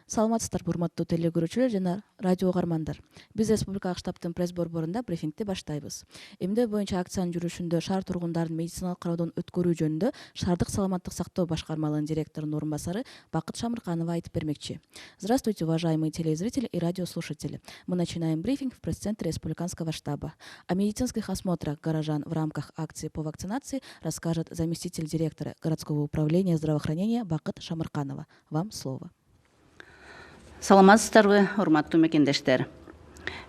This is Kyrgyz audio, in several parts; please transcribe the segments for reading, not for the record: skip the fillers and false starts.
Саламатсыздар, урматтуу теле көрүүчүлөр жана радио угармандар. Биз Республикалык штабтын пресс борборунда брифингти баштайбыз. Эмне боюнча акциянын жүрүшүндө шаар тургундарын медициналык кароодон өткөрүү жөнүндө Шаардык саламаттык сактоо башкармалыгынын директорунун орун басары Бакыт Шамырканова айтып бермекчи. Здравствуйте, уважаемые телезрители и радиослушатели. Мы начинаем брифинг в пресс-центре Республиканского штаба. О медицинских осмотрах горожан в рамках акции по вакцинации расскажет заместитель директора городского управления здравоохранения Бакыт Шамырканова. Вам слово. Саламатсыздарбы, урматтуу мекендештер.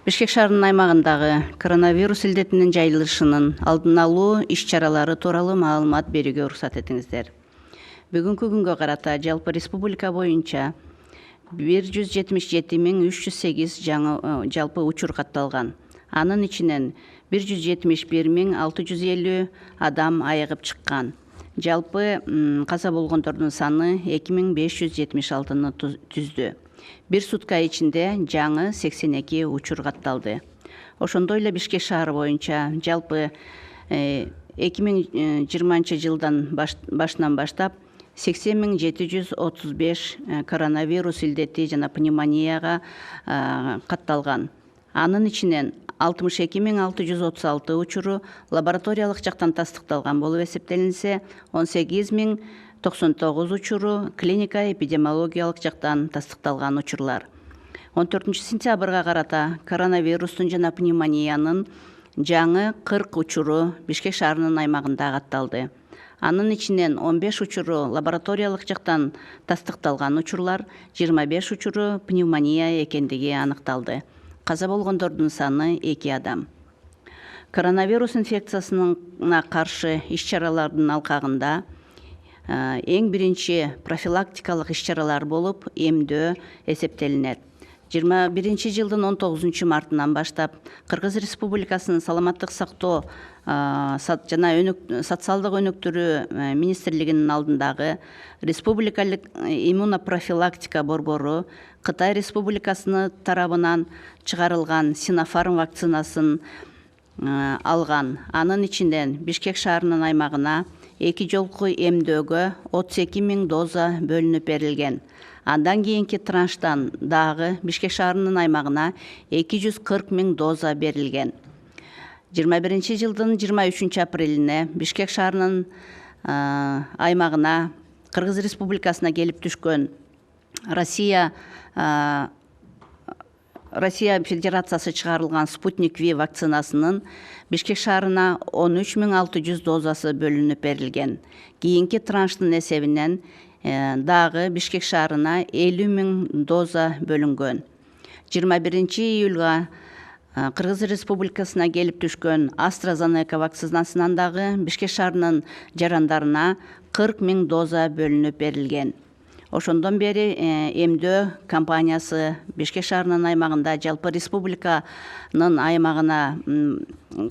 Бишкек шаарынын аймагындагы коронавирус илдетинин жайылышынын алдын алуу иш-чаралары тууралуу маалымат берүүгө уруксат этиңиздер. Бүгүнкү күнгө карата жалпы республика боюнча 177.308 жаңы жалпы учур катталган. Анын ичинен 171.650 адам айыгып чыккан. Жалпы каза болгондордун саны 2576-ны түздү. Бир сутка ичинде жаңы 82 учур катталды. Ошондой эле Бишкек шаары боюнча жалпы 2020 жылдан башынан баштап 80.735 коронавирус илдети жана пневмонияга катталган. Анын ичинен 62.636 учуру лабораториялык жактан тастыкталган болуп эсептелинсе, 18.099 учуру клиника эпидемиологиялык жактан тастыкталган учурлар. 14 сентябрга карата коронавирустун жана пневмониянын жаңы 40 учуру Бишкек шаарынын аймагында катталды. Анын ичинен 15 учуру лабораториялык жактан тастыкталган учурлар, 25 учуру пневмония экендиги аныкталды. Каза болгондордун саны 2 адам. Коронавирус инфекциясына каршы иш-чаралардын алкагында эң биринчи профилактикалык иш-чаралар болуп эмдөө эсептелинет. 21 жылдын 19 мартынан баштап Кыргыз Республикасынын саламаттык сактоо жана социалдык өнүктүрүү министрлигинин алдындагы республикалык иммунопрофилактика борбору Кытай Республикасынын тарабынан чыгарылган Синофарм вакцинасын алган. Анын ичинен Бишкек шаарынын аймагына 2 жолку эмдөөгө 32.000 доза бөлүнүп берилген. Андан кийинки транштан дагы Бишкек шаарынын аймагына 240.000 доза берилген. 21 жылдын 23 апрелине Бишкек шаарынын аймагына Кыргыз Республикасына келип түшкөн Россия Федерациясы чыгарылган Спутник V вакцинасынын Бишкек шаарына 13.600 дозасы бөлүнүп берилген. Кийинки транштын эсебинен дагы Бишкек шаарына 50.000 доза бөлүнгөн. 21 июлга Кыргыз Республикасына келип түшкөн AstraZeneca вакцинасынан дагы Бишкек шаарынын жарандарына 40.000 доза бөлүнүп берилген. Ошондон бери эмдөө компаниясы Бишкек шаарынын аймагында жалпы республиканын аймагына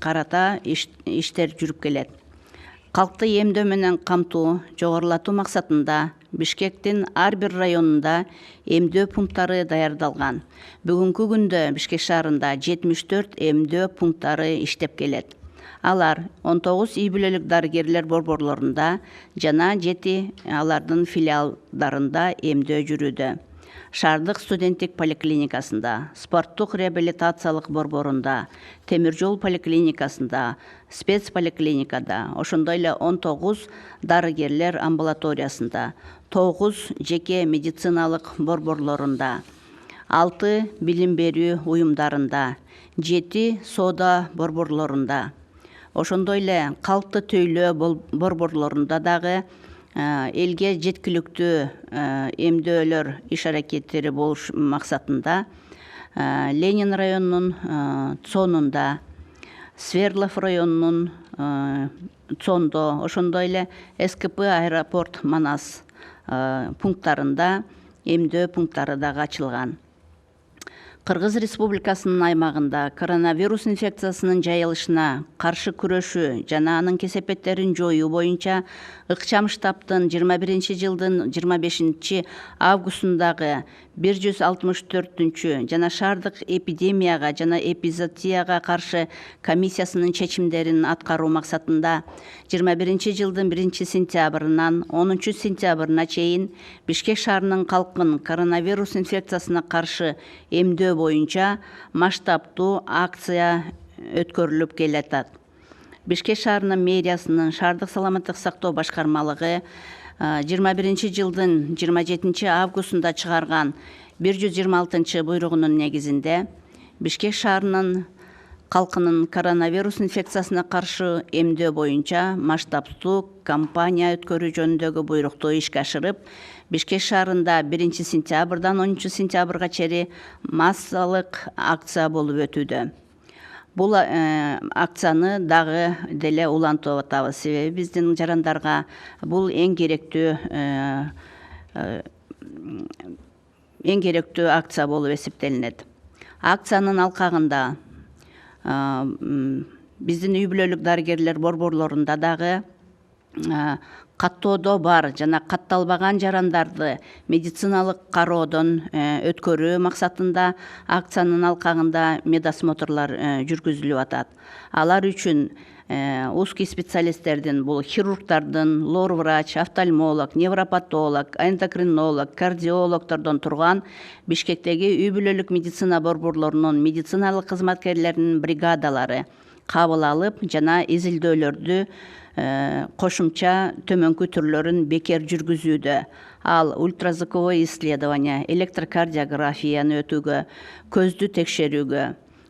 карата иштер жүрүп келет. Калкты эмдөө менен камтуу жогорулатуу максатында Бишкектин ар бир районунда эмдөө пункттары даярдалган. Бүгүнкү күндө Бишкек шаарында 74 эмдөө пункттары иштеп келет. Алар 19 үй бүлөлүк дарыгерлер борборлорунда жана 7 алардын филиалдарында эмдөө жүрүүдө. Шаардык студенттик поликлиникасында, спорттук реабилитациялык борборунда, темир жол поликлиникасында, спецполиклиникада, ошондой эле 19 дарыгерлер амбулаториясында, 9 жеке медициналык борборлорунда, 6 билим берүү уюмдарында, 7 соода борборлорунда, ошондой эле калкты төйлөө борборлорунда дагы элге жеткиликтүү эмдөөлөр иш аракеттери болуш максатында Ленин районунун цонунда, Свердлов районунун цондо, ошондой эле СКП аэропорт Манас пункттарында эмдөө пункттары дагы ачылган. Кыргыз Республикасынын аймагында коронавирус инфекциясынын жайылышына каршы күрөшүү жана анын кесепеттерин жоюу боюнча ыкчам штабтын 21-жылдын 25 августундагы 164 жана шаардык эпидемияга жана эпизоотияга каршы комиссиясынын чечимдерин аткаруу максатында 21-жылдын 1 сентябрынан 10 сентябрына чейин Бишкек шаарынын калкын коронавирус инфекциясына каршы эмдөө боюнча масштабтуу акция өткөрүлүп келатат. Бишкек шаарынын мэриясынын шаардык саламаттык сактоо башкармалыгы 21-жылдын 27 августунда чыгарган 126 буйругунун негизинде Бишкек шаарынын калкынын коронавирус инфекциясына каршы эмдөө боюнча масштабтуу кампания өткөрүү жөнүндөгү буйрукту ишке ашырып, Бишкек шаарында 1 сентябрдан 10 сентябрга чейин массалык акция болуп өтүүдө. Бул акцияны дагы деле улантып атабыз, себеби биздин жарандарга бул эң керектүү акция болуп эсептелинет. Акциянын алкагында биздин үй бүлөлүк дарыгерлер борборлорунда дагы каттоодо бар жана катталбаган жарандарды медициналык кароодон өткөрүү максатында акциянын алкагында медосмотрлар жүргүзүлүп атат. Алар үчүн узкий специалисттердин, бул хирургдардын, лор-врач, офтальмолог, невропатолог, эндокринолог, кардиологдордон турган Бишкектеги үй бүлөлүк медицина борборлорунун медициналык кызматкерлеринин бригадалары кабыл алып жана изилдөөлөрдү кошумча төмөнкү түрлөрүн бекер жүргүзүүдө. Ал ультразвуковое исследование, электрокардиографияны өтүүгө, көздү текшерүүгө.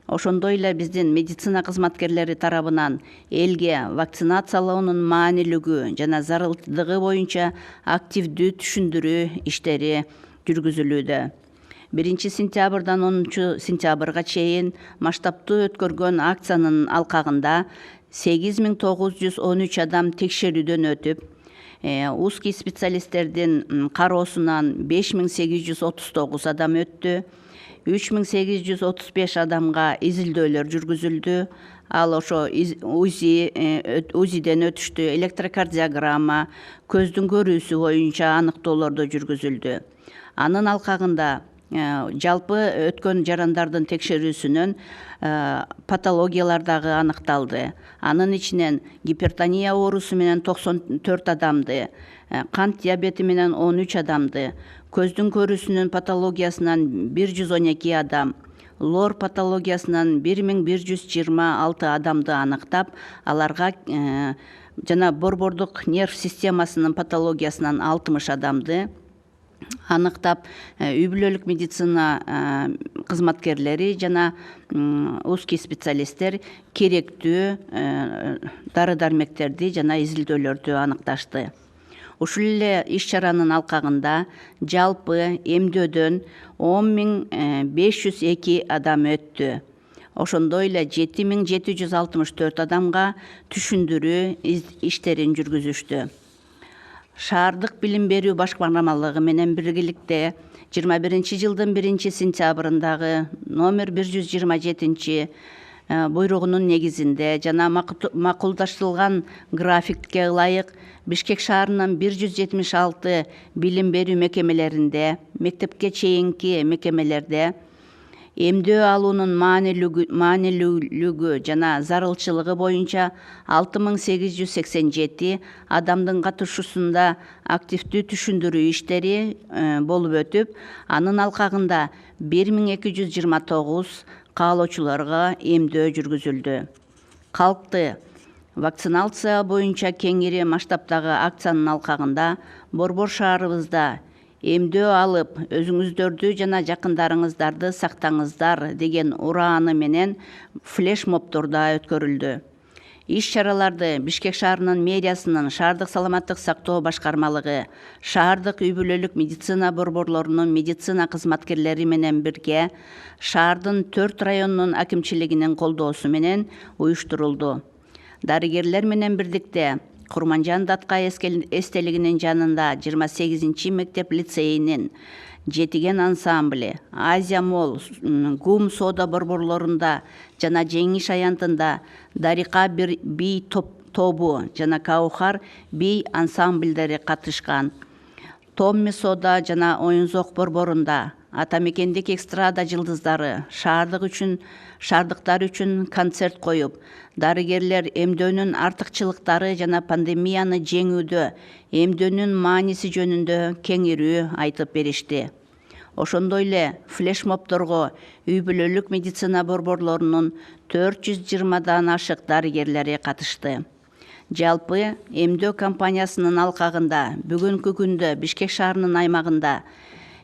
Ошондой эле биздин медицина кызматкерлери тарабынан элге вакцинациялоонун маанилүүлүгү жана зарылдыгы боюнча активдүү түшүндүрүү иштери жүргүзүлүүдө. 1 сентябрдан 10 сентябрга чейин масштабтуу өткөргөн акциянын алкагында 8913 адам текшерүүдөн өтүп, узкий специалисттердин кароосунан 5839 адам өттү, 3835 адамга изилдөөлөр жүргүзүлдү. Ал ошо УЗИден өтүштү, электрокардиограмма, көздүн көрүүсү боюнча аныктоолорду жүргүзүлдү. Анын алкагында жалпы өткөн жарандардын текшерүүсүнөн патологиялар дагы аныкталды. Анын ичинен гипертония оорусу менен 94 адамды, кант диабети менен 13 адамды, көздүн көрүүсүнүн патологиясынан 112 адам, лор патологиясынан 1126 адамды аныктап, аларга жана борбордук нерв системасынын патологиясынан 60 адамды аныктап, үй бүлөлүк медицина кызматкерлери жана узкий специалисттер керектүү дары-дармектерди жана изилдөөлөрдү аныкташты. Ушул эле иш-чаранын алкагында жалпы эмдөөдөн 10502 адам өттү. Ошондой эле 7764 адамга түшүндүрүү иштерин жүргүзүштү. Шаардык билим берүү башкармалыгы менен биргеликте 21-жылдын 1 сентябрындагы номер 127 буйругунун негизинде жана макулдаштырылган графикке ылайык Бишкек шаарынын 176 билим берүү мекемелеринде, мектепке чейинки мекемелерде эмдөө алуунун маанилүүлүгү жана зарылчылыгы боюнча 6887 адамдын катышуусунда активдүү түшүндүрүү иштери болуп өтүп, анын алкагында 1229 каалоочуларга эмдөө жүргүзүлдү. Калкты вакцинация боюнча кеңири масштабтагы акциянын алкагында борбор шаарыбызда эмдөө алып, өзүңүздөрдү жана жакындарыңыздарды сактаңыздар деген урааны менен флешмобдор да өткөрүлдү. Иш-чараларды Бишкек шаарынын мэриясынын шаардык саламаттык сактоо башкармалыгы, шаардык үй бүлөлүк медицина борборлорунун медицина кызматкерлери менен бирге шаардын 4 районунун акимчилигинин колдоосу менен уюштурулду. Дарыгерлер менен бирдикте Курманжан Датка эстелигинин жанында 28 мектеп лицейинин Жетиген ансамблі, Азия Мол, Гум сода борборлорунда жана Жеңиш аянтында Дарика би тобу жана Каухар би ансамбльдери катышкан. Томми сода жана Оюнзок борборунда атамекендик эстрада жылдыздары шаардыктар үчүн концерт коюп, дарыгерлер эмдөөнүн артыкчылыктары жана пандемияны жеңүүдө эмдөөнүн мааниси жөнүндө кеңирүү айтып беришти. Ошондой эле флешмобторго үй бүлөлүк медицина борборлорунун 420 ашык дарыгерлери катышты. Жалпы эмдөө компаниясынын алкагында бүгүнкү күндө Бишкек шаарынын аймагында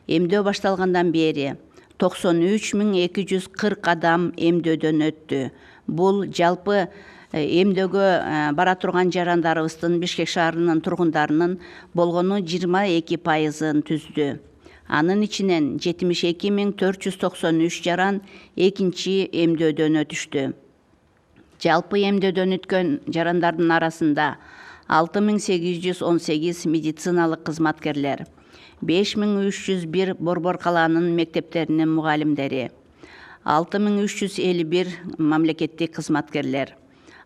эмдөө башталгандан бери 93.240 адам эмдөөдөн өттү. Бул жалпы эмдөөгө бара турган жарандарыбыздын Бишкек шаарынын тургундарынын болгону 22%-ын түздү. Анын ичинен 72.493 жаран экинчи эмдөөдөн өтүштү. Жалпы эмдөөдөн өткөн жарандардын арасында 6.818 медициналык кызматкерлер, 5.301 Борбор калаанын мектептеринин мугалимдери, 6.351 мамлекеттик кызматкерлер,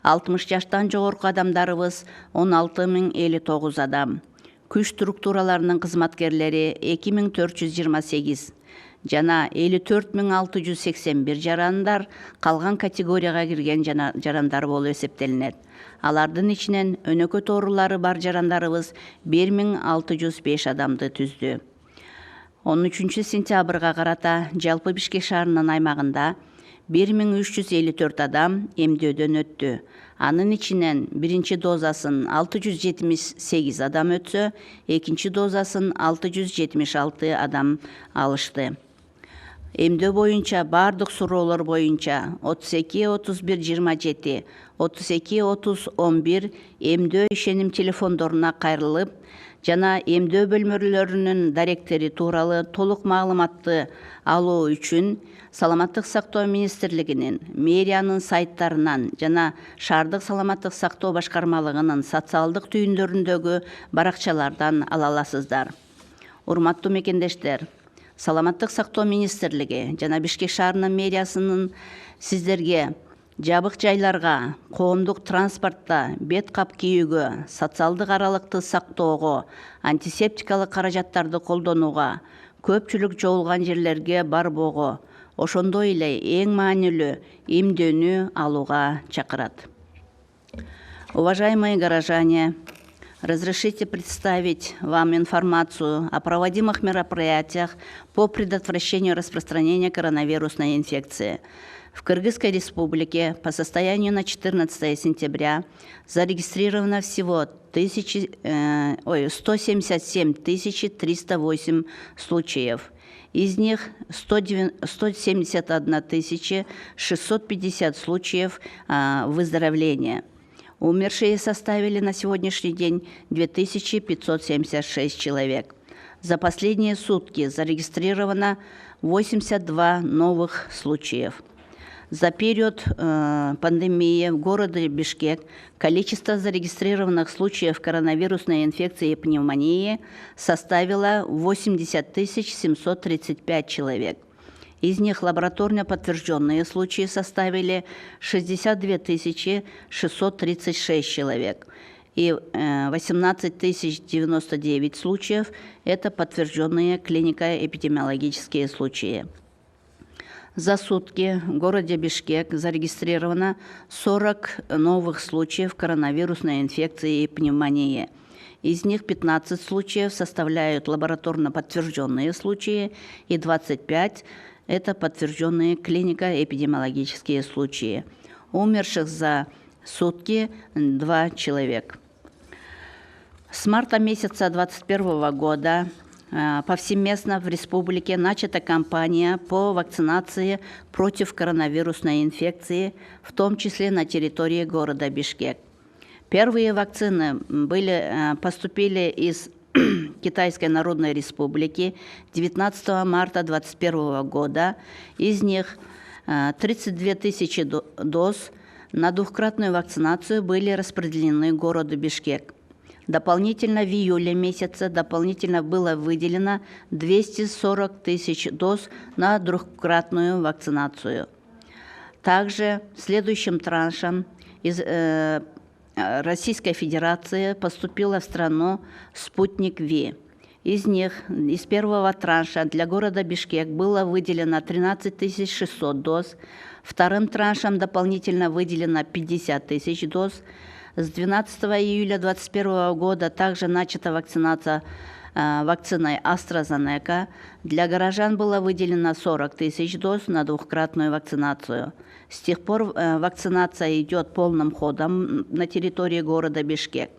60 жаштан жогорку адамдарыбыз 16.059 адам, күч структураларынын кызматкерлери 2.428 жана 54.681 жарандар калган категорияга кирген жарандар болуп эсептелинет. Алардын ичинен өнөкөт оорулары бар жарандарыбыз 1.605 адамды түздү. 13 сентябрга карата жалпы Бишкек шаарынын аймагында 1354 адам эмдөөдөн өттү. Анын ичинен биринчи дозасын 678 адам өтсө, экинчи дозасын 676 адам алышты. Эмдөө боюнча бардык суроолор боюнча 32-31-27, 32-30-11 эмдөө ишеним телефондоруна кайрылып, жана эмдөө бөлмөлөрүнүн даректери тууралуу толук маалыматты алуу үчүн Саламаттык сактоо министрлигинин, мэриянын сайттарынан жана шаардык саламаттык сактоо башкармалыгынын социалдык түйүндөрүндөгү баракчалардан ала аласыздар. Урматтуу мекендештер, Саламаттык сактоо министрлиги жана Бишкек шаарынын мэриясынын сиздерге жабык жайларга, коомдук транспортто, бет кап кийүүгө, социалдык аралыкты сактоого, антисептикалык каражаттарды колдонууга, көпчүлүк жоолган жерлерге барбоого, ошондой эле эң маанилүү эмдөөнү алууга чакырат. Уважаемые горожане, разрешите представить вам информацию о проводимых мероприятиях по предотвращению распространения коронавирусной инфекции. В Кыргызской республике по состоянию на 14 сентября зарегистрировано всего 177 308 случаев. Из них 171 650 случаев выздоровления. Умершие составили на сегодняшний день 2576 человек. За последние сутки зарегистрировано 82 новых случаев. За период пандемии в городе Бишкек количество зарегистрированных случаев коронавирусной инфекции и пневмонии составило 80 735 человек. Из них лабораторно подтвержденные случаи составили 62 636 человек. И 18 099 случаев – это подтвержденные клинико-эпидемиологические случаи. За сутки в городе Бишкек зарегистрировано 40 новых случаев коронавирусной инфекции и пневмонии. Из них 15 случаев составляют лабораторно подтвержденные случаи и 25 – это подтвержденные клинико-эпидемиологические случаи. Умерших за сутки 2 человека. С марта месяца 2021 года повсеместно в республике начата кампания по вакцинации против коронавирусной инфекции, в том числе на территории города Бишкек. Первые вакцины поступили из Китайской Народной Республики 19 марта 2021 года. Из них 32 тысячи доз на двухкратную вакцинацию были распределены городу Бишкек. Дополнительно в июле месяце было выделено 240 тысяч доз на двухкратную вакцинацию. Также следующим траншем из Российской Федерации поступила в страну «Спутник Ви». Из них, из первого транша для города Бишкек было выделено 13 600 доз, вторым траншем дополнительно выделено 50 тысяч доз. С 12 июля 2021 года также начата вакцинация вакциной AstraZeneca. Для горожан было выделено 40 тысяч доз на двухкратную вакцинацию. С тех пор вакцинация идет полным ходом на территории города Бишкек.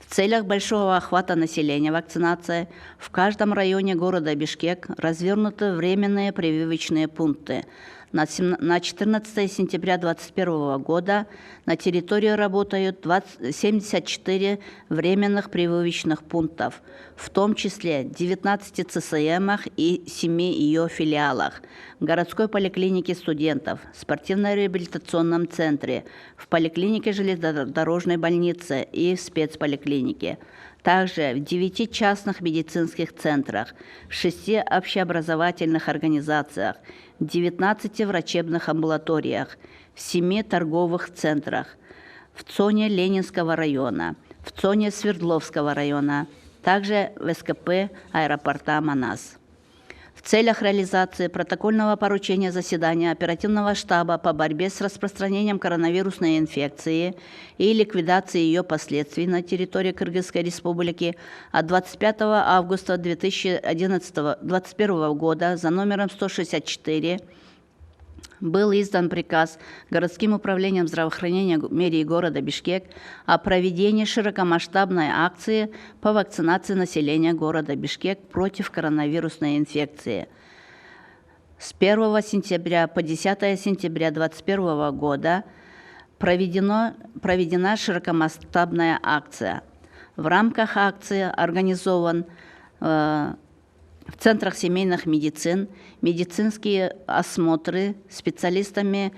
В целях большого охвата населения вакцинации в каждом районе города Бишкек развернуты временные прививочные пункты. На 14 сентября 2021 года на территории работают 74 временных прививочных пунктов, в том числе 19 ЦСМах и 7 ее филиалах, городской поликлинике студентов, спортивно-реабилитационном центре, в поликлинике железнодорожной больницы и в спецполиклинике. Также в 9 частных медицинских центрах, в 6 общеобразовательных организациях, 19 врачебных амбулаториях, в 7 торговых центрах, в зоне Ленинского района, в зоне Свердловского района, также в СКП аэропорта Манас. В целях реализации протокольного поручения заседания оперативного штаба по борьбе с распространением коронавирусной инфекции и ликвидации ее последствий на территории Кыргызской Республики от 25 августа 2021 года за номером 164 был издан приказ городским управлением здравоохранения мэрии города Бишкек о проведении широкомасштабной акции по вакцинации населения города Бишкек против коронавирусной инфекции. С 1 сентября по 10 сентября 2021 года проведена широкомасштабная акция. В рамках акции организован в центрах семейных медицин медицинские осмотры специалистами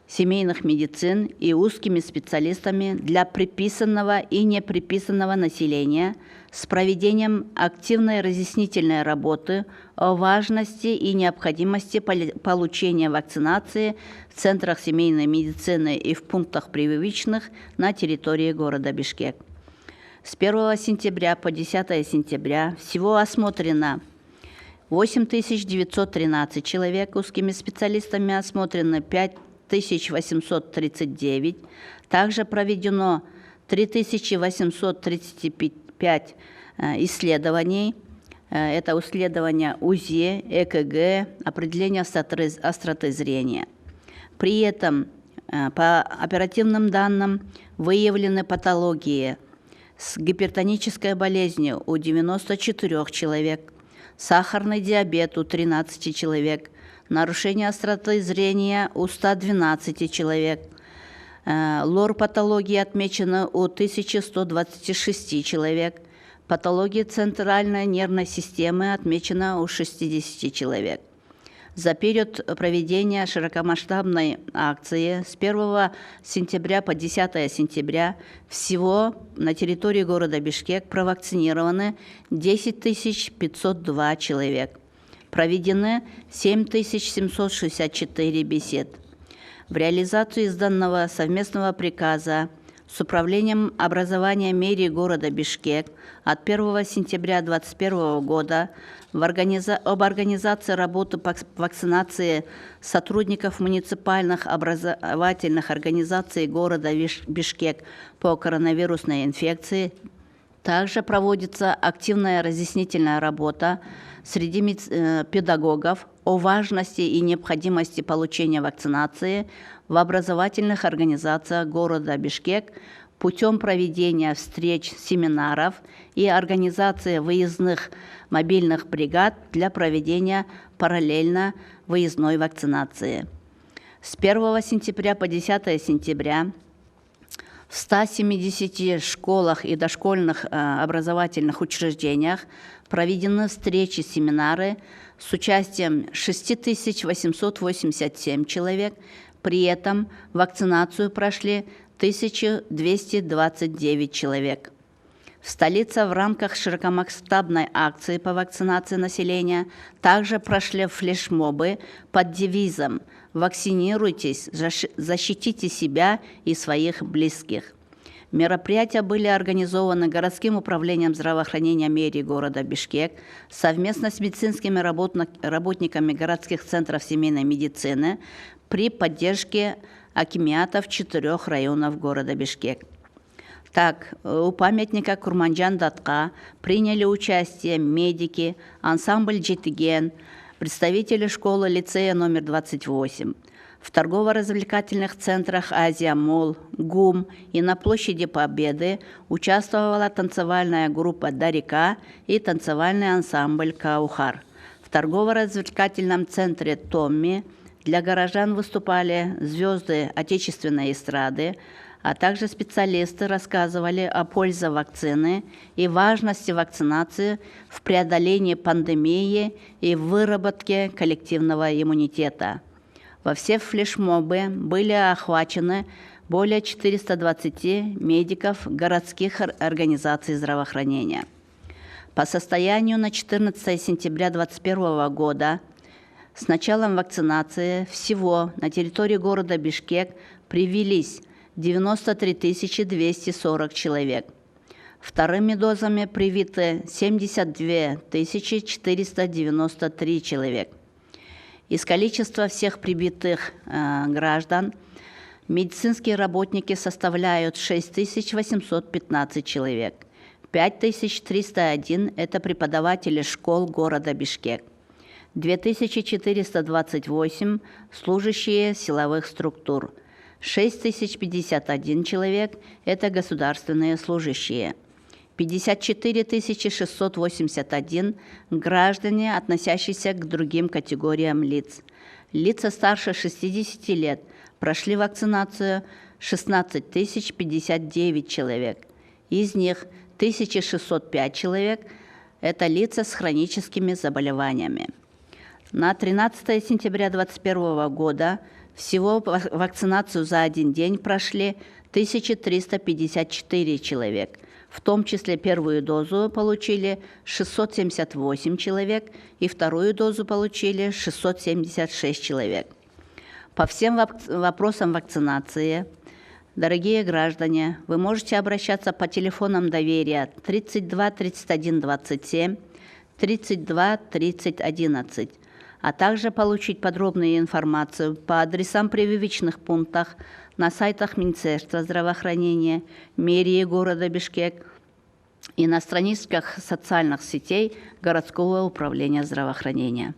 семейных медицин и узкими специалистами для приписанного и неприписанного населения с проведением активной разъяснительной работы о важности и необходимости получения вакцинации в центрах семейной медицины и в пунктах прививочных на территории города Бишкек. С 1 сентября по 10 сентября всего осмотрено 8913 человек, узкими специалистами осмотрено 5839, также проведено 3835 исследований, это исследования УЗИ, ЭКГ, определение остроты зрения. При этом по оперативным данным выявлены патологии с гипертонической болезнью у 94 человек, сахарный диабет у 13 человек, нарушение остроты зрения у 112 человек, лор-патологии отмечено у 1126 человек, патология центральной нервной системы отмечена у 60 человек. За период проведения широкомасштабной акции с 1 сентября по 10 сентября всего на территории города Бишкек провакцинированы 10 502 человек. Проведены 7764 бесед. В реализацию изданного совместного приказа с Управлением образования мэрии города Бишкек от 1 сентября 2021 года об организации работы по вакцинации сотрудников муниципальных образовательных организаций города Бишкек по коронавирусной инфекции также проводится активная разъяснительная работа среди педагогов о важности и необходимости получения вакцинации в образовательных организациях города Бишкек путем проведения встреч, семинаров и организации выездных мобильных бригад для проведения параллельно выездной вакцинации. С 1 сентября по 10 сентября в 170 школах и дошкольных образовательных учреждениях проведены встречи, семинары с участием 6887 человек. При этом вакцинацию прошли 1229 человек. В столице в рамках широкомасштабной акции по вакцинации населения также прошли флешмобы под девизом «Вакцинируйтесь, защитите себя и своих близких». Мероприятия были организованы городским управлением здравоохранения мэрии города Бишкек совместно с медицинскими работниками городских центров семейной медицины при поддержке акимиатов 4 районов города Бишкек. Так, у памятника Курманджан Датка приняли участие медики, ансамбль «Жетиген», представители школы-лицея номер 28. В торгово-развлекательных центрах «Азия Молл», ГУМ и на площади Победы участвовала танцевальная группа «Дарика» и танцевальный ансамбль «Каухар». В торгово-развлекательном центре «Томми» для горожан выступали звезды отечественной эстрады, а также специалисты рассказывали о пользе вакцины и важности вакцинации в преодолении пандемии и выработке коллективного иммунитета. Во все флешмобы были охвачены более 420 медиков городских организаций здравоохранения. По состоянию на 14 сентября 2021 года с началом вакцинации всего на территории города Бишкек привились 93 240 человек. Вторыми дозами привиты 72 493 человек. Из количества всех привитых граждан медицинские работники составляют 6815 человек. 5301 – это преподаватели школ города Бишкек. 2428 – служащие силовых структур. 6051 человек – это государственные служащие. 54 681 – граждане, относящиеся к другим категориям лиц. Лица старше 60 лет прошли вакцинацию 16 059 человек. Из них 1605 человек – это лица с хроническими заболеваниями. На 13 сентября 2021 года всего вакцинацию за один день прошли 1354 человек. В том числе первую дозу получили 678 человек и вторую дозу получили 676 человек. По всем вопросам вакцинации, дорогие граждане, вы можете обращаться по телефонам доверия 32 31 27, 32 30 11, а также получить подробную информацию по адресам прививочных пунктах на сайтах Министерства здравоохранения, мэрии города Бишкек и на страницах социальных сетей городского управления здравоохранения.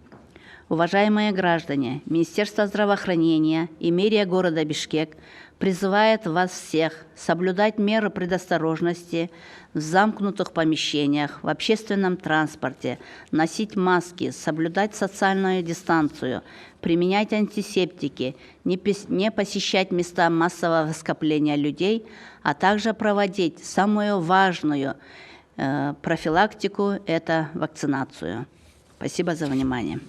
Уважаемые граждане, Министерство здравоохранения и мэрия города Бишкек призывает вас всех соблюдать меры предосторожности в замкнутых помещениях, в общественном транспорте, носить маски, соблюдать социальную дистанцию, применять антисептики, не посещать места массового скопления людей, а также проводить самую важную профилактику – это вакцинацию. Спасибо за внимание.